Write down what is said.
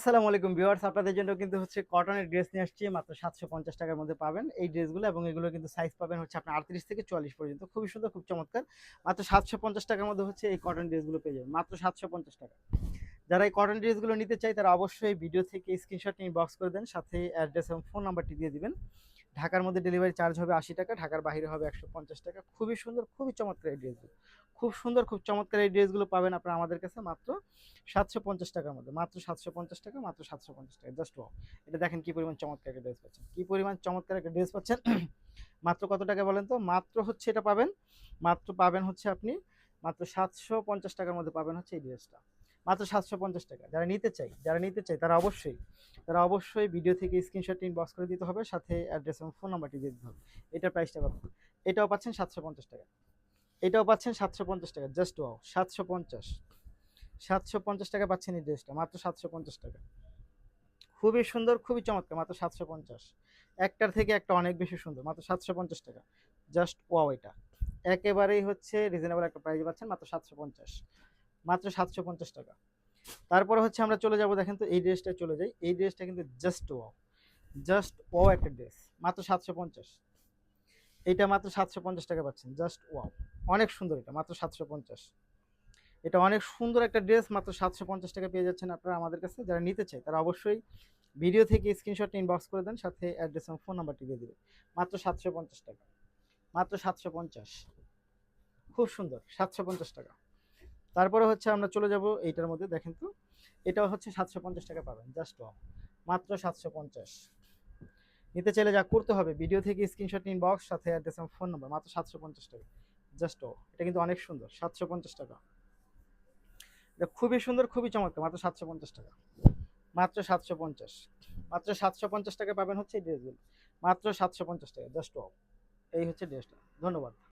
আসসালামু আলাইকুম ভিউয়ার্স, আপনাদের জন্য কিন্তু হচ্ছে কটনের ড্রেস নিয়ে আসছি। মাত্র 750 টাকার মধ্যে পাবেন এই ড্রেসগুলো, এবং এগুলো কিন্তু সাইজ পাবেন হচ্ছে আপনার 38 থেকে 44 পর্যন্ত। খুবই সুন্দর, খুব চমৎকার। মাত্র 750 টাকার মধ্যে হচ্ছে এই কটন ড্রেসগুলো পেয়ে যাবেন, মাত্র 750 টাকা। যারা এই কটন ড্রেসগুলো নিতে চায় তারা অবশ্যই ভিডিও থেকে স্ক্রিনশট নিয়ে বক্স করে দেন, সাথে অ্যাড্রেস এবং ফোন নাম্বারটি দিয়ে দিবেন। ঢাকার মধ্যে ডেলিভারি চার্জ হবে 80 টাকা, ঢাকার বাইরে হবে 150 টাকা। খুবই সুন্দর, খুবই চমৎকার এই ড্রেসগুলো। খুব সুন্দর, খুব চমৎকার এই ড্রেসগুলো পাবেন আপনারা আমাদের কাছে মাত্র 750 টাকার মধ্যে। মাত্র 750 টাকা, মাত্র 750 টাকা। Just wow! এটা দেখেন কি পরিমাণ চমৎকার একটা ড্রেস পাচ্ছেন। কি পরিমাণ চমৎকার একটা ড্রেস পাচ্ছেন। মাত্র কত টাকা বলেন তো? মাত্র হচ্ছে এটা পাবেন, মাত্র পাবেন হচ্ছে আপনি মাত্র 750 টাকার মধ্যে পাবেন হচ্ছে এই ড্রেসটা। মাত্র 750 টাকা। যারা নিতে চাই তারা অবশ্যই ভিডিও থেকে স্ক্রিনশট ইনবক্স করে দিতে হবে, সাথে অ্যাড্রেস এবং ফোন নাম্বারটি দিয়ে দিতে হবে। এটার প্রাইসটা কত? এটাও পাচ্ছেন 750 টাকা। এটাও পাচ্ছেন 750 টাকা। Just wow! 750, 750 টাকা পাচ্ছেন এই ড্রেসটা, মাত্র 750 টাকা। খুবই সুন্দর, খুবই চমৎকার, মাত্র 750। একটার থেকে একটা অনেক বেশি সুন্দর, মাত্র 750 টাকা। Just wow! এটা একেবারেই হচ্ছে রিজনেবল একটা প্রাইসে পাচ্ছেন, মাত্র 750, মাত্র 750 টাকা। তারপরে হচ্ছে আমরা চলে যাব, দেখেন তো এই ড্রেসটা চলে যাই। এই ড্রেসটা কিন্তু জাস্ট ওয়াও! জাস্ট ওয়াও একটা ড্রেস, মাত্র 750। এটা মাত্র 750 টাকা পাচ্ছেন, জাস্ট ওয়াও! অনেক সুন্দর, এটা মাত্র 750। এটা অনেক সুন্দর একটা ড্রেস, মাত্র 750 টাকা পেয়ে যাচ্ছেন আপনারা আমাদের কাছে। যারা নিতে চায় তারা অবশ্যই ভিডিও থেকে স্ক্রিনশট ইনবক্স করে দেন, সাথে অ্যাড্রেস এবং ফোন নাম্বারটি দিয়ে দেবে। মাত্র 750 টাকা, মাত্র 750। খুব সুন্দর, 750 টাকা। তারপরে হচ্ছে আমরা চলে যাব এইটার মধ্যে, দেখেন তো এটাও হচ্ছে 750 টাকা পাবেন, জাস্ট ওয়াও! মাত্র 750। নিতে চাইলে যা করতে হবে, ভিডিও থেকে স্ক্রিনশট ইনবক্স, সাথে অ্যাড্রেস এবং ফোন নাম্বার। মাত্র 750 টাকা, জাস্ট ওয়াও! এটা কিন্তু অনেক সুন্দর, 750 টাকা। এটা খুবই সুন্দর, খুবই চমৎকার, মাত্র 750 টাকা। মাত্র 750, মাত্র 750 টাকা পাবেন হচ্ছে এই ড্রেসগুলো। মাত্র 750 টাকা, জাস্ট ওয়াও! এই হচ্ছে ড্রেসটা। ধন্যবাদ।